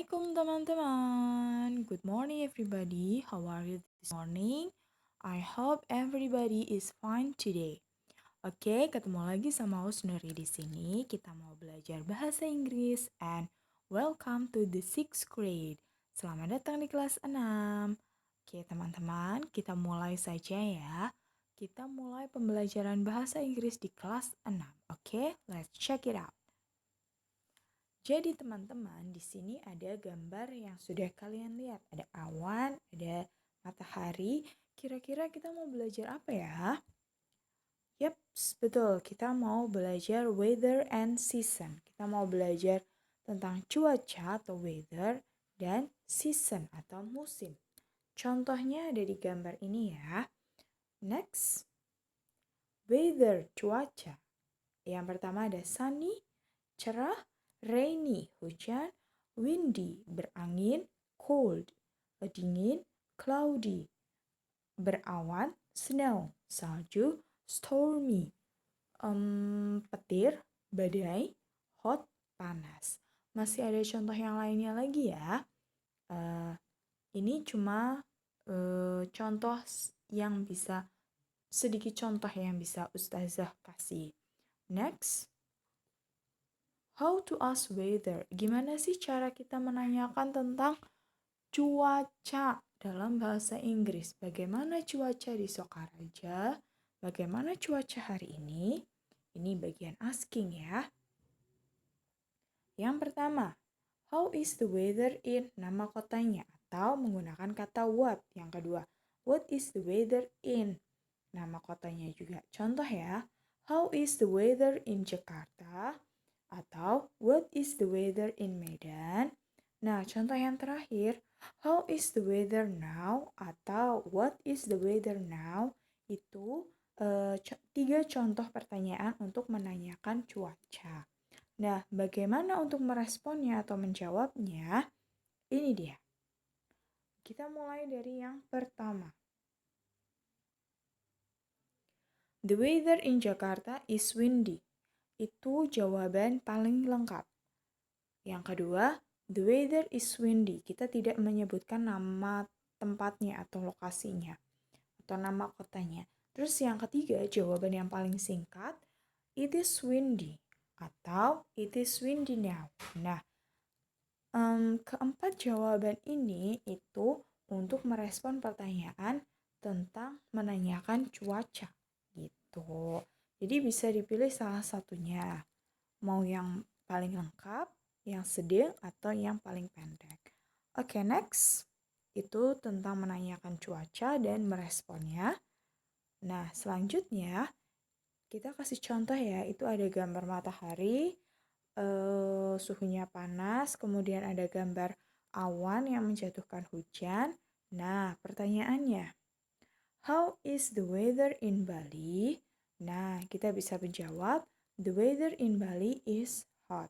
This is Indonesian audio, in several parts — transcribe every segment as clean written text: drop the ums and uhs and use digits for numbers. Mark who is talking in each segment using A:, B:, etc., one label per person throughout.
A: Assalamualaikum teman-teman. Good morning everybody. How are you this morning? I hope everybody is fine today. Oke, ketemu lagi sama Husnuri di sini. Kita mau belajar bahasa Inggris and welcome to the sixth grade. Selamat datang di kelas 6. Oke, teman-teman, kita mulai saja ya. Kita mulai pembelajaran bahasa Inggris di kelas 6. Oke, let's check it out. Jadi teman-teman, di sini ada gambar yang sudah kalian lihat. Ada awan, ada matahari. Kira-kira kita mau belajar apa ya? Yap, betul. Kita mau belajar weather and season. Kita mau belajar tentang cuaca atau weather dan season atau musim. Contohnya ada di gambar ini ya. Next, weather, cuaca. Yang pertama ada sunny, cerah, rainy, hujan, windy, berangin, cold, dingin, cloudy, berawan, snow, salju, stormy, petir, badai, hot, panas. Masih ada contoh yang lainnya lagi ya. Ini cuma contoh yang bisa, sedikit contoh yang bisa Ustazah kasih. Next, how to ask weather. Gimana sih cara kita menanyakan tentang cuaca dalam bahasa Inggris? Bagaimana cuaca di Sokaraja? Bagaimana cuaca hari ini? Ini bagian asking ya. Yang pertama, how is the weather in nama kotanya? Atau menggunakan kata what. Yang kedua, what is the weather in nama kotanya juga. Contoh ya, how is the weather in Jakarta? Atau what is the weather in Medan? Nah, contoh yang terakhir, how is the weather now? Atau what is the weather now? Itu tiga contoh pertanyaan untuk menanyakan cuaca. Nah, bagaimana untuk meresponnya atau menjawabnya? Ini dia. Kita mulai dari yang pertama. The weather in Jakarta is windy. Itu jawaban paling lengkap. Yang kedua, the weather is windy. Kita tidak menyebutkan nama tempatnya atau lokasinya atau nama kotanya. Terus yang ketiga, jawaban yang paling singkat, it is windy atau it is windy now. Nah, keempat jawaban ini itu untuk merespon pertanyaan tentang menanyakan cuaca gitu. Jadi bisa dipilih salah satunya. Mau yang paling lengkap, yang sedang, atau yang paling pendek. Oke, next. Itu tentang menanyakan cuaca dan meresponnya. Nah, selanjutnya kita kasih contoh ya. Itu ada gambar matahari, suhunya panas, kemudian ada gambar awan yang menjatuhkan hujan. Nah, pertanyaannya, how is the weather in Bali? Nah, kita bisa menjawab, the weather in Bali is hot.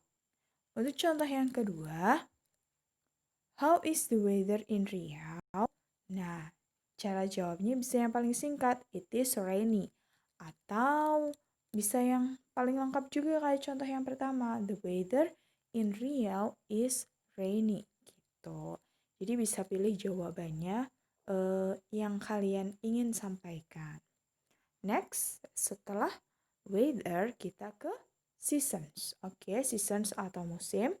A: Untuk contoh yang kedua, how is the weather in Riau? Nah, cara jawabnya bisa yang paling singkat, it is rainy. Atau bisa yang paling lengkap juga kayak contoh yang pertama, the weather in Riau is rainy. Gitu. Jadi bisa pilih jawabannya yang kalian ingin sampaikan. Next, setelah weather kita ke seasons. Oke, seasons atau musim.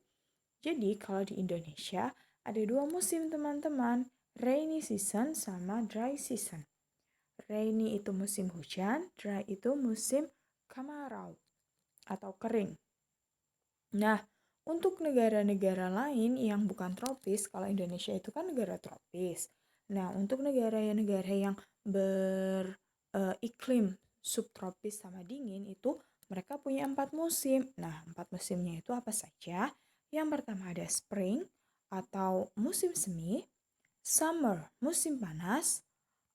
A: Jadi kalau di Indonesia ada dua musim teman-teman, rainy season sama dry season. Rainy itu musim hujan, dry itu musim kemarau atau kering. Nah, untuk negara-negara lain yang bukan tropis, kalau Indonesia itu kan negara tropis. Nah, untuk negara-negara yang beriklim subtropis sama dingin itu mereka punya 4 musim. Nah, 4 musimnya itu apa saja? Yang pertama ada spring atau musim semi, summer musim panas,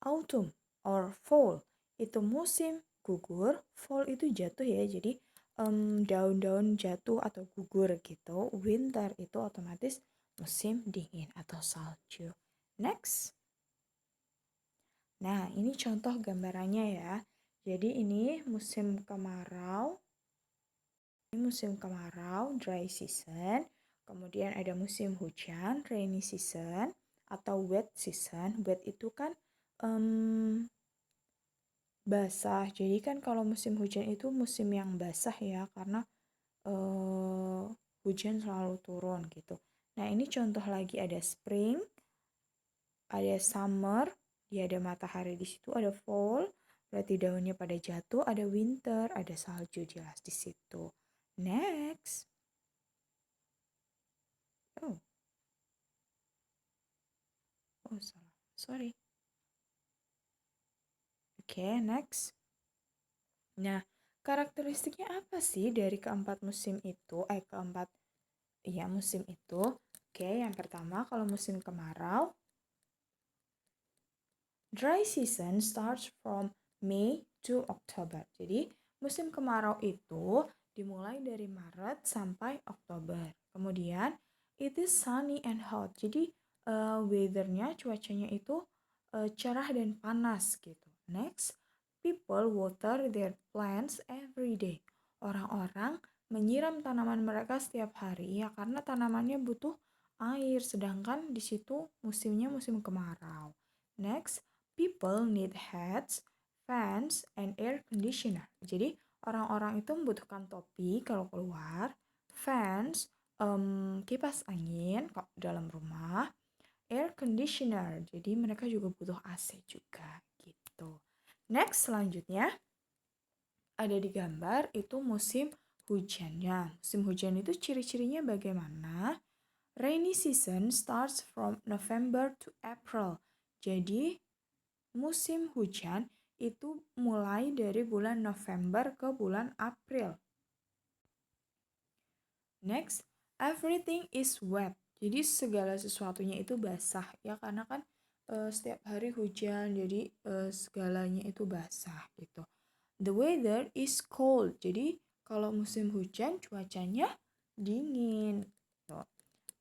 A: autumn or fall itu musim gugur, fall itu jatuh ya, jadi daun-daun jatuh atau gugur gitu. Winter itu otomatis musim dingin atau salju. Next. Nah, ini contoh gambarannya ya. Jadi ini musim kemarau. Ini musim kemarau, dry season. Kemudian ada musim hujan, rainy season, atau wet season. Wet itu kan basah. Jadi kan kalau musim hujan itu musim yang basah ya, karena hujan selalu turun gitu. Nah, ini contoh lagi ada spring, ada summer, dia ada matahari di situ, ada fall, berarti daunnya pada jatuh, ada winter, ada salju jelas di situ. Next. Oh, salah. Sorry. Oke, next. Nah, karakteristiknya apa sih dari keempat musim itu? Musim itu. Oke, yang pertama kalau musim kemarau, dry season starts from May to October. Jadi, musim kemarau itu dimulai dari Maret sampai Oktober. Kemudian, it is sunny and hot. Jadi, weathernya, cuacanya itu cerah dan panas gitu. Next, people water their plants every day. Orang-orang menyiram tanaman mereka setiap hari ya karena tanamannya butuh air, sedangkan di situ musimnya musim kemarau. Next, people need hats, fans, and air conditioner. Jadi orang-orang itu membutuhkan topi kalau keluar, fans, kipas angin kalau dalam rumah, air conditioner. Jadi mereka juga butuh AC juga gitu. Next, selanjutnya ada di gambar itu musim hujannya. Musim hujan itu ciri-cirinya bagaimana? Rainy season starts from November to April. Jadi musim hujan itu mulai dari bulan November ke bulan April. Next, everything is wet. Jadi segala sesuatunya itu basah ya karena kan setiap hari hujan jadi segalanya itu basah gitu. The weather is cold. Jadi kalau musim hujan cuacanya dingin. So,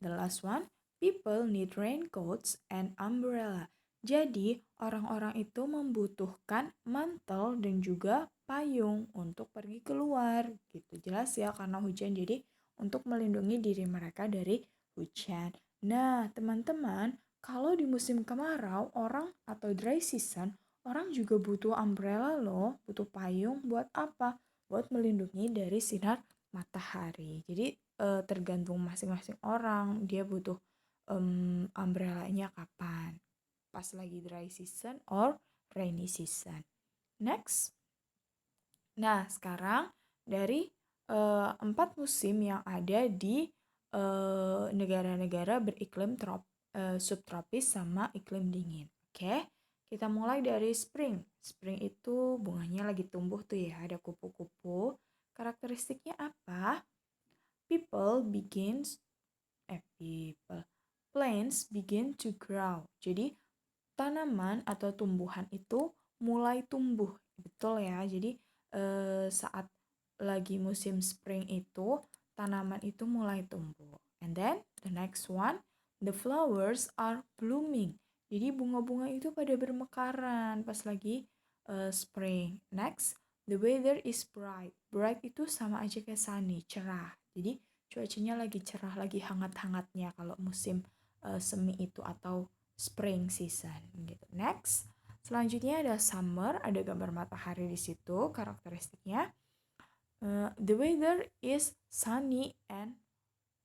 A: the last one, people need raincoats and umbrella. Jadi orang-orang itu membutuhkan mantel dan juga payung untuk pergi keluar gitu. Jelas ya karena hujan jadi untuk melindungi diri mereka dari hujan. Nah, teman-teman, kalau di musim kemarau orang atau dry season, orang juga butuh umbrella loh, butuh payung buat apa? Buat melindungi dari sinar matahari. Jadi tergantung masing-masing orang, dia butuh umbrella-nya kapan. Pas lagi dry season or rainy season. Next. Nah, sekarang dari 4 musim yang ada di negara-negara beriklim subtropis sama iklim dingin. Oke, kita mulai dari spring. Spring itu bunganya lagi tumbuh tuh ya, ada kupu-kupu. Karakteristiknya apa? Plants begin to grow. Jadi tanaman atau tumbuhan itu mulai tumbuh, betul ya. Jadi saat lagi musim spring itu tanaman itu mulai tumbuh. And then the next one, the flowers are blooming. Jadi bunga-bunga itu pada bermekaran pas lagi spring. Next, the weather is bright. Bright itu sama aja kayak sunny, cerah. Jadi cuacanya lagi cerah, lagi hangat-hangatnya kalau musim semi itu atau spring season gitu. Next, selanjutnya ada summer, ada gambar matahari di situ. Karakteristiknya, the weather is sunny and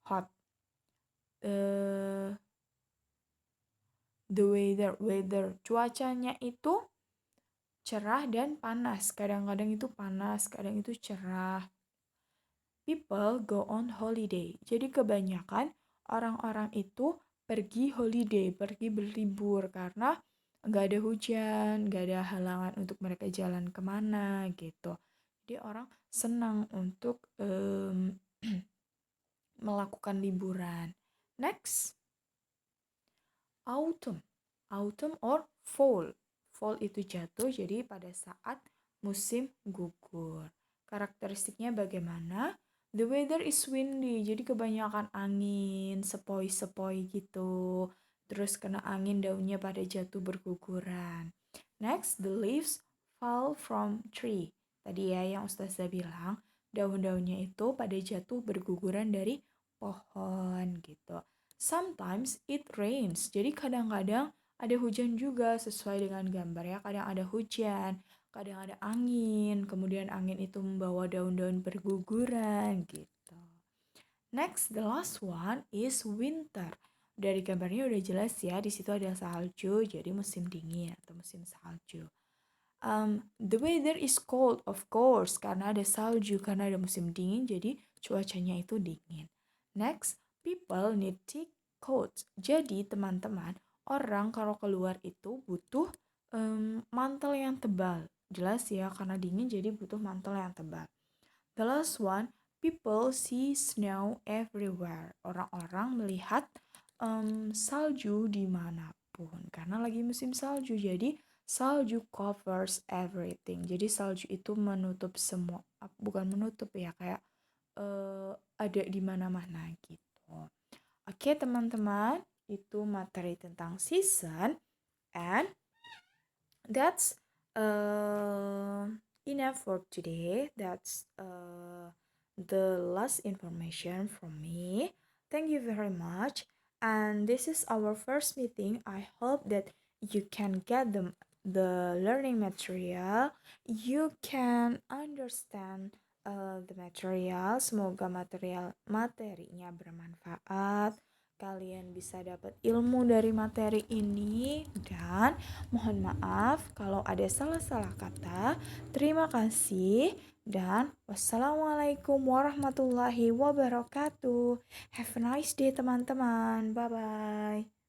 A: hot. The weather cuacanya itu cerah dan panas. Kadang-kadang itu panas, kadang itu cerah. People go on holiday. Jadi kebanyakan orang-orang itu pergi holiday, pergi berlibur karena nggak ada hujan, nggak ada halangan untuk mereka jalan kemana gitu. Jadi orang senang untuk melakukan liburan. Next, autumn. Autumn or fall. Fall itu jatuh jadi pada saat musim gugur. Karakteristiknya bagaimana? The weather is windy, jadi kebanyakan angin, sepoi-sepoi gitu. Terus kena angin daunnya pada jatuh berguguran. Next, the leaves fall from tree. Tadi ya yang Ustazah bilang, daun-daunnya itu pada jatuh berguguran dari pohon gitu. Sometimes it rains. Jadi kadang-kadang ada hujan juga sesuai dengan gambar ya. Kadang ada hujan, kadang ada angin, kemudian angin itu membawa daun-daun berguguran gitu. Next, the last one is winter. Dari gambarnya udah jelas ya, di situ ada salju, jadi musim dingin atau musim salju. The weather is cold, of course, karena ada salju, karena ada musim dingin, jadi cuacanya itu dingin. Next, people need thick coats. Jadi teman-teman, orang kalau keluar itu butuh mantel yang tebal. Jelas ya, karena dingin jadi butuh mantel yang tebal. The last one, people see snow everywhere. Orang-orang melihat salju dimanapun. Karena lagi musim salju, jadi salju covers everything. Jadi salju itu menutup semua, bukan menutup ya, kayak ada di mana-mana gitu. Oke teman-teman, itu materi tentang season, and that's enough for today. That's the last information from me. Thank you very much. And this is our first meeting. I hope that you can get the learning material. You can understand the material. Semoga materinya bermanfaat. Kalian bisa dapat ilmu dari materi ini, dan mohon maaf kalau ada salah-salah kata. Terima kasih dan wassalamualaikum warahmatullahi wabarakatuh. Have a nice day teman-teman. Bye bye.